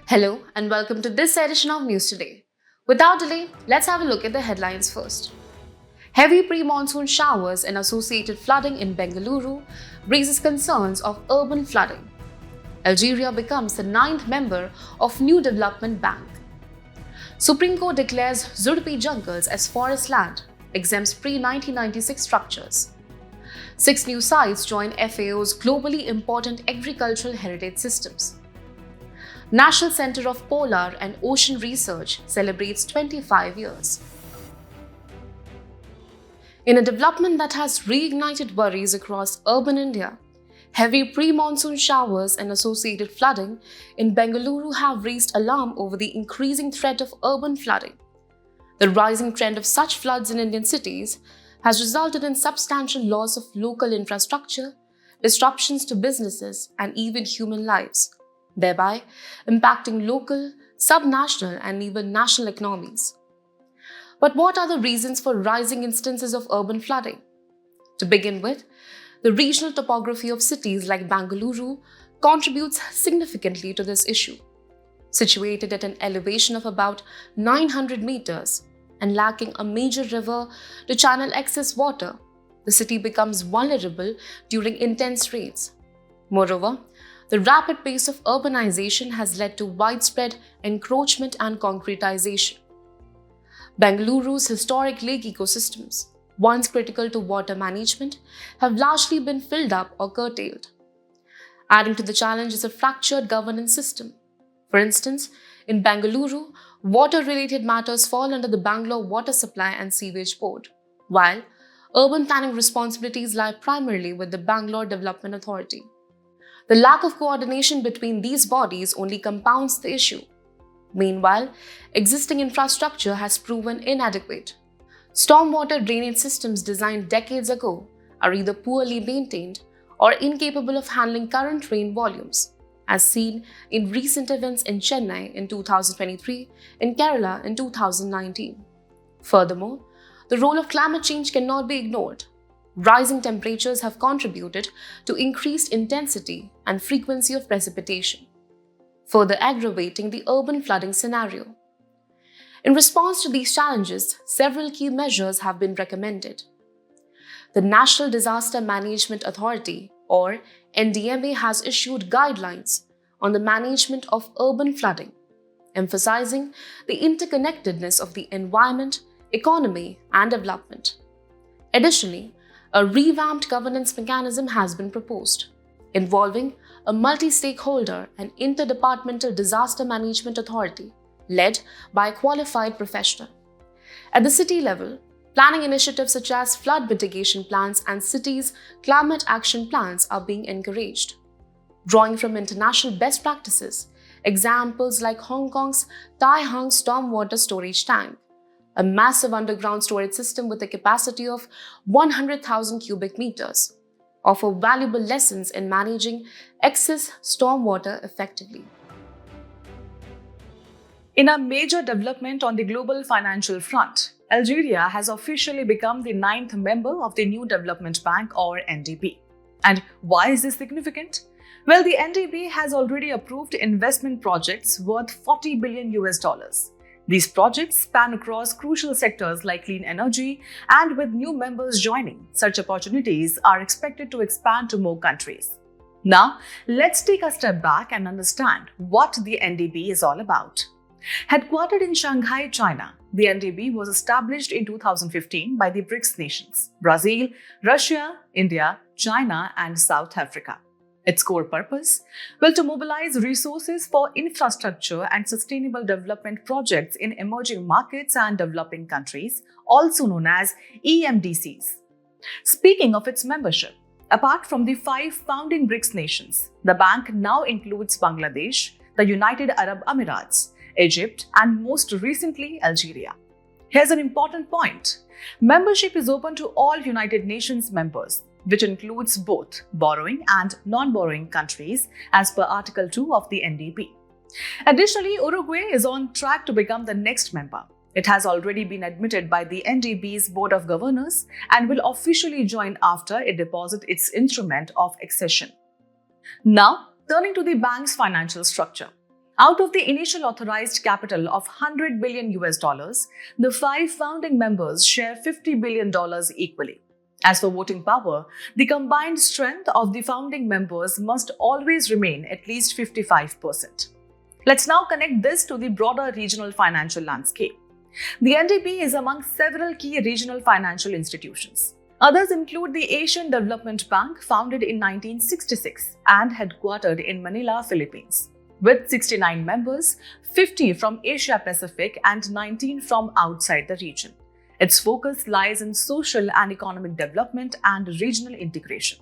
Hello and welcome to this edition of News Today. Without delay, let's have a look at the headlines first. Heavy pre-monsoon showers and associated flooding in Bengaluru raises concerns of urban flooding. Algeria becomes the 9th member of New Development Bank. Supreme Court declares Zudpi jungles as forest land, exempts pre-1996 structures. 6 new sites join FAO's globally important agricultural heritage systems. National Center of Polar and Ocean Research celebrates 25 years. In a development that has reignited worries across urban India, heavy pre-monsoon showers and associated flooding in Bengaluru have raised alarm over the increasing threat of urban flooding. The rising trend of such floods in Indian cities has resulted in substantial loss of local infrastructure, disruptions to businesses, and even human lives, thereby impacting local, subnational, and even national economies. But what are the reasons for rising instances of urban flooding? To begin with, the regional topography of cities like Bengaluru contributes significantly to this issue. Situated at an elevation of about 900 meters and lacking a major river to channel excess water, the city becomes vulnerable during intense rains. Moreover, the rapid pace of urbanization has led to widespread encroachment and concretization. Bengaluru's historic lake ecosystems, once critical to water management, have largely been filled up or curtailed. Adding to the challenge is a fractured governance system. For instance, in Bengaluru, water-related matters fall under the Bangalore Water Supply and Sewage Board, while urban planning responsibilities lie primarily with the Bangalore Development Authority. The lack of coordination between these bodies only compounds the issue. Meanwhile, existing infrastructure has proven inadequate. Stormwater drainage systems designed decades ago are either poorly maintained or incapable of handling current rain volumes, as seen in recent events in Chennai in 2023 and Kerala in 2019. Furthermore, the role of climate change cannot be ignored. Rising temperatures have contributed to increased intensity and frequency of precipitation, further aggravating the urban flooding scenario. In response to these challenges, several key measures have been recommended. The National Disaster Management Authority, or NDMA, has issued guidelines on the management of urban flooding, emphasizing the interconnectedness of the environment, economy, and development. Additionally, a revamped governance mechanism has been proposed, involving a multi-stakeholder and interdepartmental disaster management authority led by a qualified professional. At the city level, planning initiatives such as flood mitigation plans and cities' climate action plans are being encouraged. Drawing from international best practices, examples like Hong Kong's Tai Hang stormwater storage tank, a massive underground storage system with a capacity of 100,000 cubic meters, offer valuable lessons in managing excess stormwater effectively. In a major development on the global financial front, Algeria has officially become the 9th member of the New Development Bank, or NDB. And why is this significant? Well, the NDB has already approved investment projects worth $40 billion. These projects span across crucial sectors like clean energy, and with new members joining, such opportunities are expected to expand to more countries. Now, let's take a step back and understand what the NDB is all about. Headquartered in Shanghai, China, the NDB was established in 2015 by the BRICS nations: Brazil, Russia, India, China, and South Africa. Its core purpose? Well, to mobilize resources for infrastructure and sustainable development projects in emerging markets and developing countries, also known as EMDCs. Speaking of its membership, apart from the 5 founding BRICS nations, the bank now includes Bangladesh, the United Arab Emirates, Egypt, and most recently Algeria. Here's an important point. Membership is open to all United Nations members, which includes both borrowing and non-borrowing countries as per Article 2 of the NDB. Additionally, Uruguay is on track to become the next member. It has already been admitted by the NDB's Board of Governors and will officially join after it deposits its instrument of accession. Now, turning to the bank's financial structure. Out of the initial authorized capital of 100 billion US dollars, the 5 founding members share $50 billion equally. As for voting power, the combined strength of the founding members must always remain at least 55%. Let's now connect this to the broader regional financial landscape. The NDP is among several key regional financial institutions. Others include the Asian Development Bank, founded in 1966 and headquartered in Manila, Philippines. With 69 members, 50 from Asia Pacific and 19 from outside the region. Its focus lies in social and economic development and regional integration.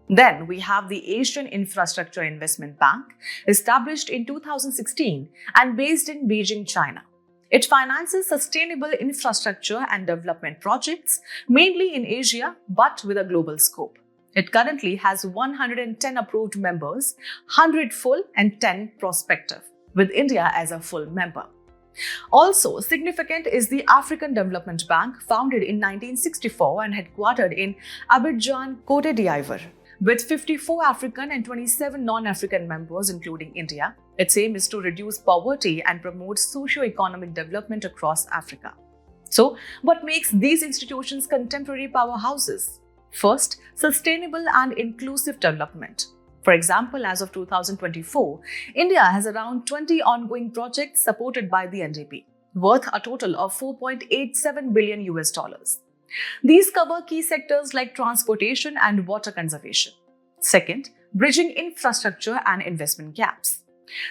Then we have the Asian Infrastructure Investment Bank, established in 2016 and based in Beijing, China. It finances sustainable infrastructure and development projects, mainly in Asia, but with a global scope. It currently has 110 approved members, 100 full and 10 prospective, with India as a full member. Also significant is the African Development Bank, founded in 1964 and headquartered in Abidjan, Cote d'Ivoire. With 54 African and 27 non-African members, including India, its aim is to reduce poverty and promote socio-economic development across Africa. So, what makes these institutions contemporary powerhouses? First, sustainable and inclusive development. For example, as of 2024, India has around 20 ongoing projects supported by the NDP, worth a total of 4.87 billion US dollars. These cover key sectors like transportation and water conservation. Second, bridging infrastructure and investment gaps.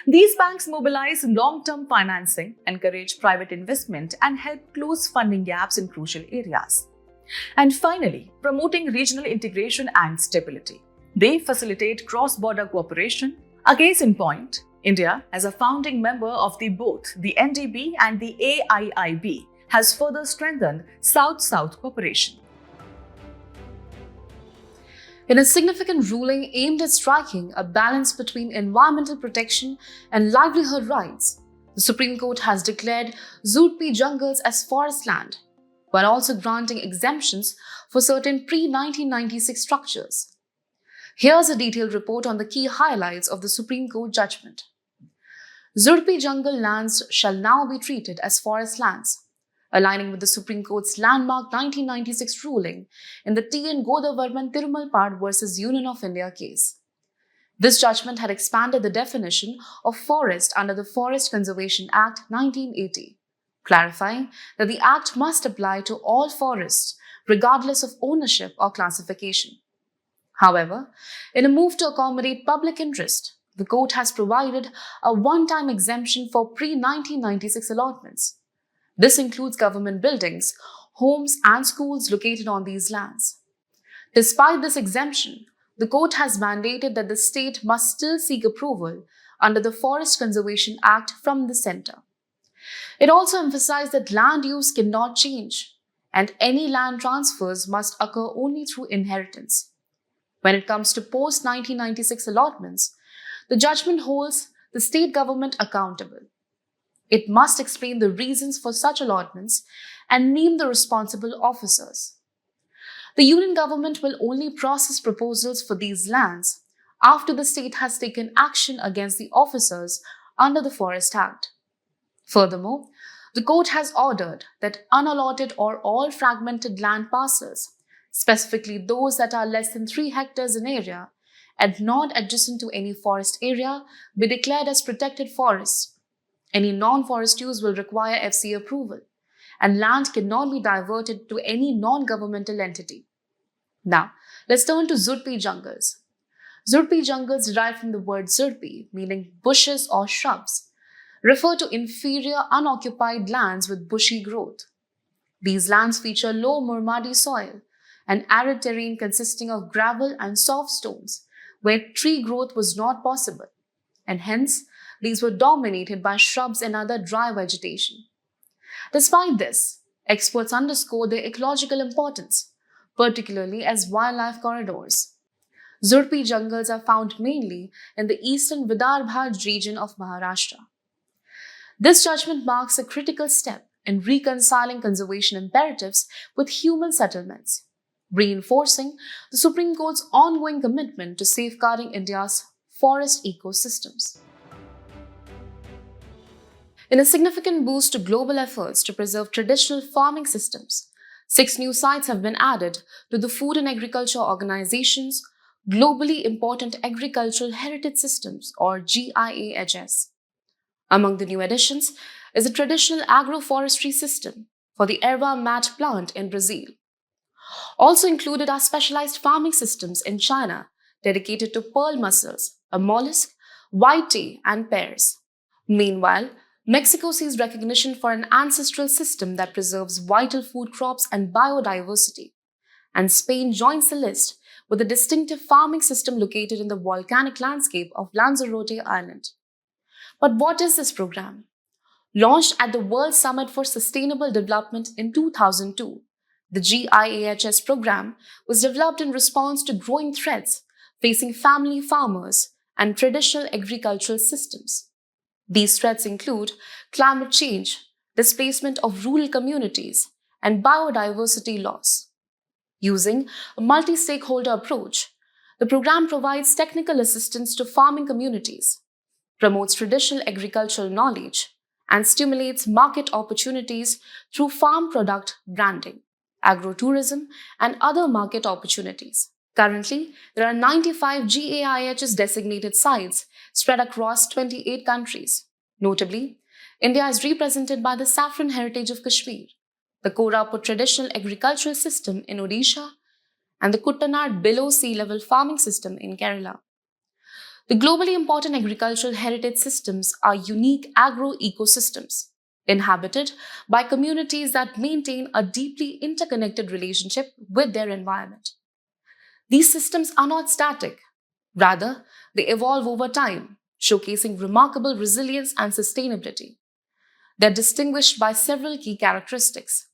These banks mobilize long-term financing, encourage private investment, and help close funding gaps in crucial areas. And finally, promoting regional integration and stability. They facilitate cross-border cooperation. A case in point, India, as a founding member of both the NDB and the AIIB, has further strengthened South-South cooperation. In a significant ruling aimed at striking a balance between environmental protection and livelihood rights, the Supreme Court has declared Zudpi jungles as forest land, while also granting exemptions for certain pre-1996 structures. Here's a detailed report on the key highlights of the Supreme Court judgment. Zudpi jungle lands shall now be treated as forest lands, aligning with the Supreme Court's landmark 1996 ruling in the T.N. Godavarman Tirumalpad versus Union of India case. This judgment had expanded the definition of forest under the Forest Conservation Act 1980, clarifying that the Act must apply to all forests, regardless of ownership or classification. However, in a move to accommodate public interest, the court has provided a one-time exemption for pre-1996 allotments. This includes government buildings, homes, and schools located on these lands. Despite this exemption, the court has mandated that the state must still seek approval under the Forest Conservation Act from the centre. It also emphasized that land use cannot change, and any land transfers must occur only through inheritance. When it comes to post-1996 allotments, the judgment holds the state government accountable. It must explain the reasons for such allotments and name the responsible officers. The union government will only process proposals for these lands after the state has taken action against the officers under the Forest Act. Furthermore, the court has ordered that unallotted or all fragmented land parcels, specifically those that are less than 3 hectares in area and not adjacent to any forest area, be declared as protected forests. Any non-forest use will require FC approval, and land cannot be diverted to any non-governmental entity. Now, let's turn to Zudpi jungles. Zudpi jungles derive from the word Zudpi, meaning bushes or shrubs, refer to inferior unoccupied lands with bushy growth. These lands feature low Murmadi soil, an arid terrain consisting of gravel and soft stones, where tree growth was not possible, and hence, these were dominated by shrubs and other dry vegetation. Despite this, experts underscore their ecological importance, particularly as wildlife corridors. Zudpi jungles are found mainly in the eastern Vidarbha region of Maharashtra. This judgment marks a critical step in reconciling conservation imperatives with human settlements, reinforcing the Supreme Court's ongoing commitment to safeguarding India's forest ecosystems. In a significant boost to global efforts to preserve traditional farming systems, 6 new sites have been added to the Food and Agriculture Organization's Globally Important Agricultural Heritage Systems or GIAHS. Among the new additions is a traditional agroforestry system for the erva mate plant in Brazil. Also included are specialized farming systems in China dedicated to pearl mussels, a mollusk, white tea, and pears. Meanwhile, Mexico sees recognition for an ancestral system that preserves vital food crops and biodiversity. And Spain joins the list with a distinctive farming system located in the volcanic landscape of Lanzarote Island. But what is this program? Launched at the World Summit for Sustainable Development in 2002, the GIAHS program was developed in response to growing threats facing family farmers and traditional agricultural systems. These threats include climate change, displacement of rural communities, and biodiversity loss. Using a multi-stakeholder approach, the program provides technical assistance to farming communities, promotes traditional agricultural knowledge, and stimulates market opportunities through farm product branding, agrotourism, and other market opportunities. Currently, there are 95 GAIHS designated sites spread across 28 countries. Notably, India is represented by the Saffron Heritage of Kashmir, the Koraput Traditional Agricultural System in Odisha, and the Kuttanad Below Sea Level Farming System in Kerala. The globally important agricultural heritage systems are unique agro-ecosystems, inhabited by communities that maintain a deeply interconnected relationship with their environment. These systems are not static. Rather, they evolve over time, showcasing remarkable resilience and sustainability. They are distinguished by several key characteristics.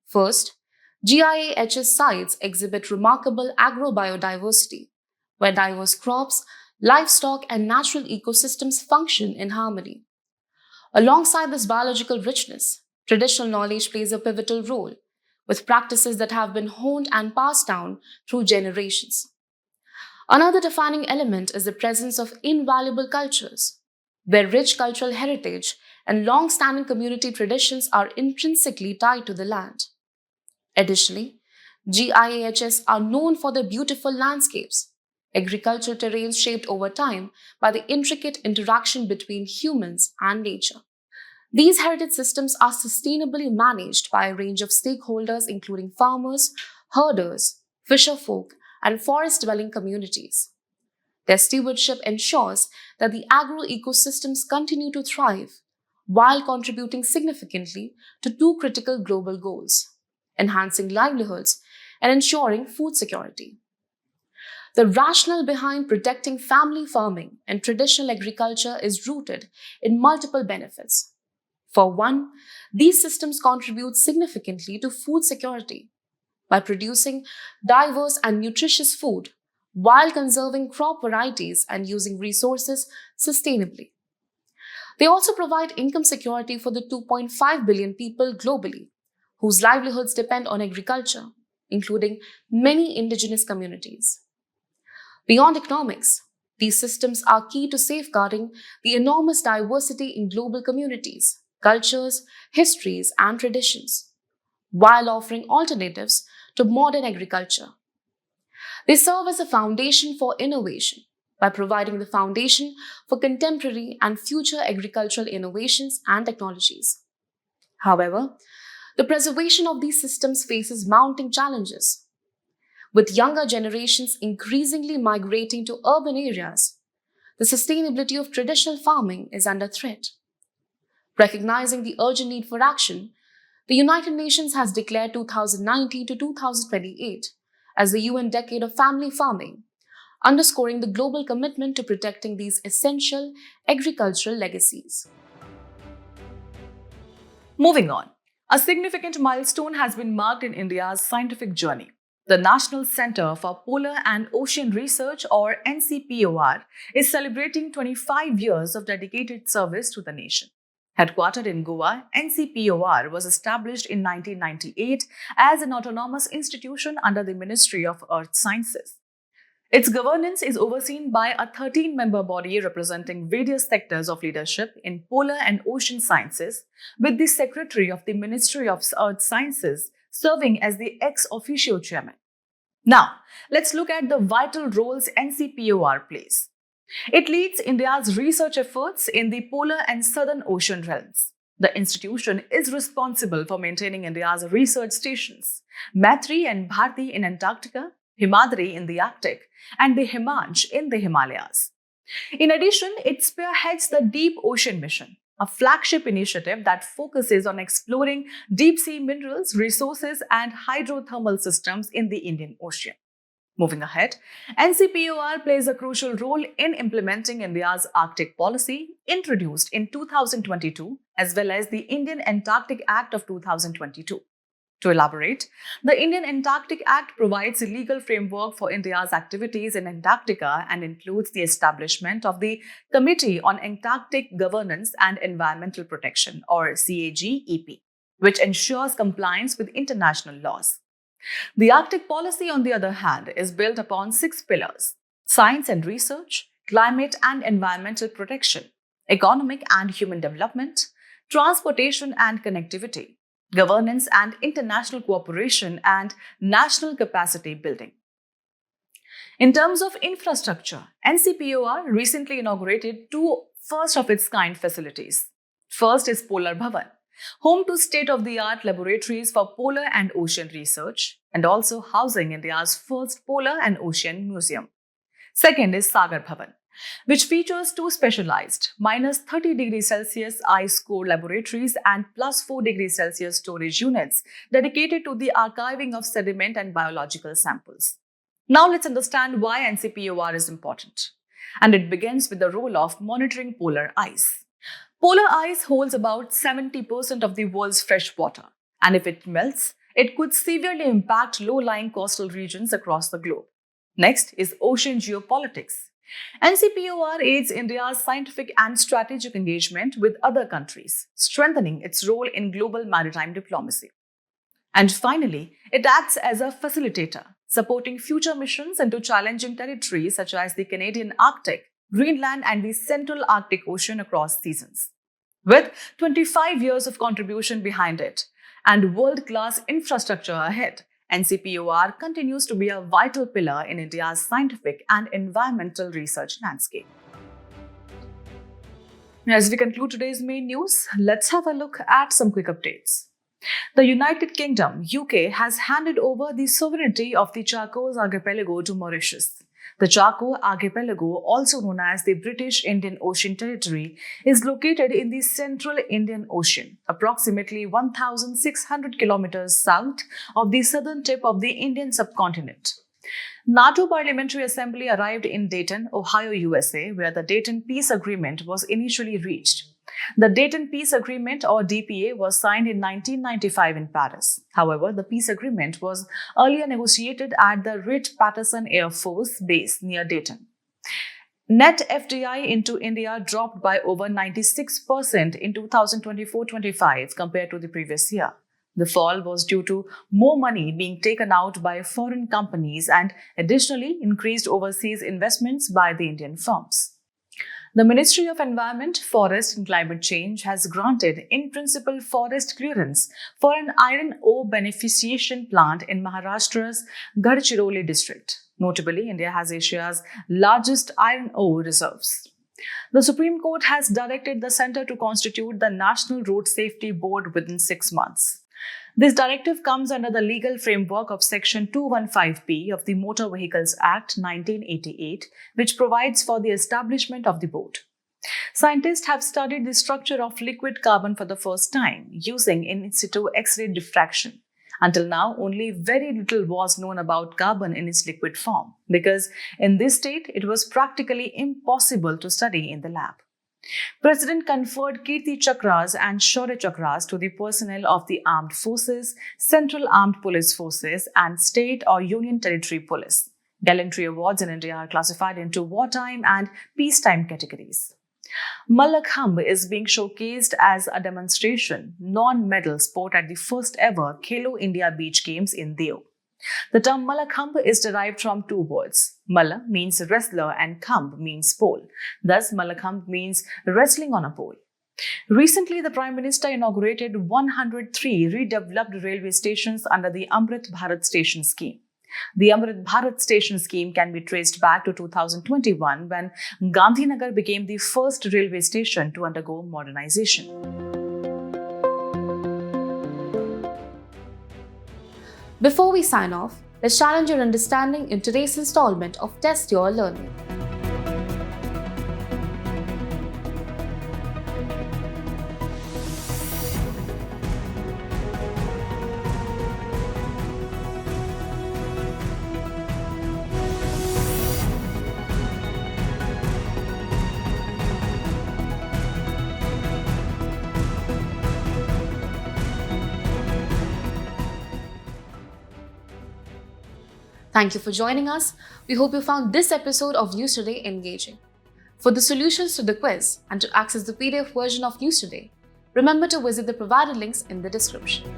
First, GIAHS sites exhibit remarkable agrobiodiversity, where diverse crops, livestock, and natural ecosystems function in harmony. Alongside this biological richness, traditional knowledge plays a pivotal role, with practices that have been honed and passed down through generations. Another defining element is the presence of invaluable cultures, where rich cultural heritage and long-standing community traditions are intrinsically tied to the land. Additionally, GIAHS are known for their beautiful landscapes, agricultural terrains shaped over time by the intricate interaction between humans and nature. These heritage systems are sustainably managed by a range of stakeholders, including farmers, herders, fisherfolk, and forest-dwelling communities. Their stewardship ensures that the agro-ecosystems continue to thrive while contributing significantly to two critical global goals: enhancing livelihoods and ensuring food security. The rationale behind protecting family farming and traditional agriculture is rooted in multiple benefits. For one, these systems contribute significantly to food security by producing diverse and nutritious food while conserving crop varieties and using resources sustainably. They also provide income security for the 2.5 billion people globally whose livelihoods depend on agriculture, including many indigenous communities. Beyond economics, these systems are key to safeguarding the enormous diversity in global communities, cultures, histories, and traditions, while offering alternatives to modern agriculture. They serve as a foundation for innovation by providing the foundation for contemporary and future agricultural innovations and technologies. However, the preservation of these systems faces mounting challenges. With younger generations increasingly migrating to urban areas, the sustainability of traditional farming is under threat. Recognizing the urgent need for action, the United Nations has declared 2019 to 2028 as the UN Decade of Family Farming, underscoring the global commitment to protecting these essential agricultural legacies. Moving on, a significant milestone has been marked in India's scientific journey. The National Centre for Polar and Ocean Research, or NCPOR, is celebrating 25 years of dedicated service to the nation. Headquartered in Goa, NCPOR was established in 1998 as an autonomous institution under the Ministry of Earth Sciences. Its governance is overseen by a 13-member body representing various sectors of leadership in polar and ocean sciences, with the Secretary of the Ministry of Earth Sciences serving as the ex officio chairman. Now, let's look at the vital roles NCPOR plays. It leads India's research efforts in the polar and southern ocean realms. The institution is responsible for maintaining India's research stations, Maitri and Bharti in Antarctica, Himadri in the Arctic, and the Himanch in the Himalayas. In addition, it spearheads the Deep Ocean Mission, a flagship initiative that focuses on exploring deep sea minerals, resources, and hydrothermal systems in the Indian Ocean. Moving ahead, NCPOR plays a crucial role in implementing India's Arctic policy, introduced in 2022, as well as the Indian Antarctic Act of 2022. To elaborate, the Indian Antarctic Act provides a legal framework for India's activities in Antarctica and includes the establishment of the Committee on Antarctic Governance and Environmental Protection, or CAGEP, which ensures compliance with international laws. The Arctic policy, on the other hand, is built upon 6 pillars: science and research, climate and environmental protection, economic and human development, transportation and connectivity, governance and international cooperation, and national capacity building. In terms of infrastructure, NCPOR recently inaugurated 2 first-of-its-kind facilities. First is Polar Bhavan, home to state-of-the-art laboratories for polar and ocean research, and also housing India's first polar and ocean museum. Second is Sagar Bhavan, which features 2 specialized -30 degrees Celsius ice core laboratories and +4 degrees Celsius storage units dedicated to the archiving of sediment and biological samples. Now let's understand why NCPOR is important. And it begins with the role of monitoring polar ice. Polar ice holds about 70% of the world's fresh water, and if it melts, it could severely impact low-lying coastal regions across the globe. Next is ocean geopolitics. NCPOR aids India's scientific and strategic engagement with other countries, strengthening its role in global maritime diplomacy. And finally, it acts as a facilitator, supporting future missions into challenging territories such as the Canadian Arctic, Greenland, and the Central Arctic Ocean across seasons. With 25 years of contribution behind it and world-class infrastructure ahead, NCPOR continues to be a vital pillar in India's scientific and environmental research landscape. As we conclude today's main news, let's have a look at some quick updates. The United Kingdom, UK, has handed over the sovereignty of the Chagos Archipelago to Mauritius. The Chagos Archipelago, also known as the British Indian Ocean Territory, is located in the central Indian Ocean, approximately 1,600 kilometers south of the southern tip of the Indian subcontinent. NATO Parliamentary Assembly arrived in Dayton, Ohio, USA, where the Dayton Peace Agreement was initially reached. The Dayton Peace Agreement, or DPA, was signed in 1995 in Paris. However, the peace agreement was earlier negotiated at the Wright-Patterson Air Force Base near Dayton. Net FDI into India dropped by over 96% in 2024-25 compared to the previous year. The fall was due to more money being taken out by foreign companies and additionally increased overseas investments by the Indian firms. The Ministry of Environment, Forest and Climate Change has granted in-principle forest clearance for an iron ore beneficiation plant in Maharashtra's Gadchiroli district. Notably, India has Asia's largest iron ore reserves. The Supreme Court has directed the Centre to constitute the National Road Safety Board within 6 months. This directive comes under the legal framework of Section 215B of the Motor Vehicles Act 1988, which provides for the establishment of the board. Scientists have studied the structure of liquid carbon for the first time using in situ X-ray diffraction. Until now, only very little was known about carbon in its liquid form, because in this state, it was practically impossible to study in the lab. President conferred Kirti Chakras and Shaurya Chakras to the personnel of the Armed Forces, Central Armed Police Forces, and State or Union Territory Police. Gallantry awards in India are classified into wartime and peacetime categories. Mallakhambh is being showcased as a demonstration, non-medal sport at the first ever Khelo India Beach Games in Diu. The term Mallakhambh is derived from two words. Malla means wrestler and khambh means pole. Thus, Mallakhambh means wrestling on a pole. Recently, the Prime Minister inaugurated 103 redeveloped railway stations under the Amrit Bharat Station Scheme. The Amrit Bharat Station Scheme can be traced back to 2021 when Gandhinagar became the first railway station to undergo modernization. Before we sign off, let's challenge your understanding in today's installment of Test Your Learning. Thank you for joining us. We hope you found this episode of News Today engaging. For the solutions to the quiz and to access the PDF version of News Today, remember to visit the provided links in the description.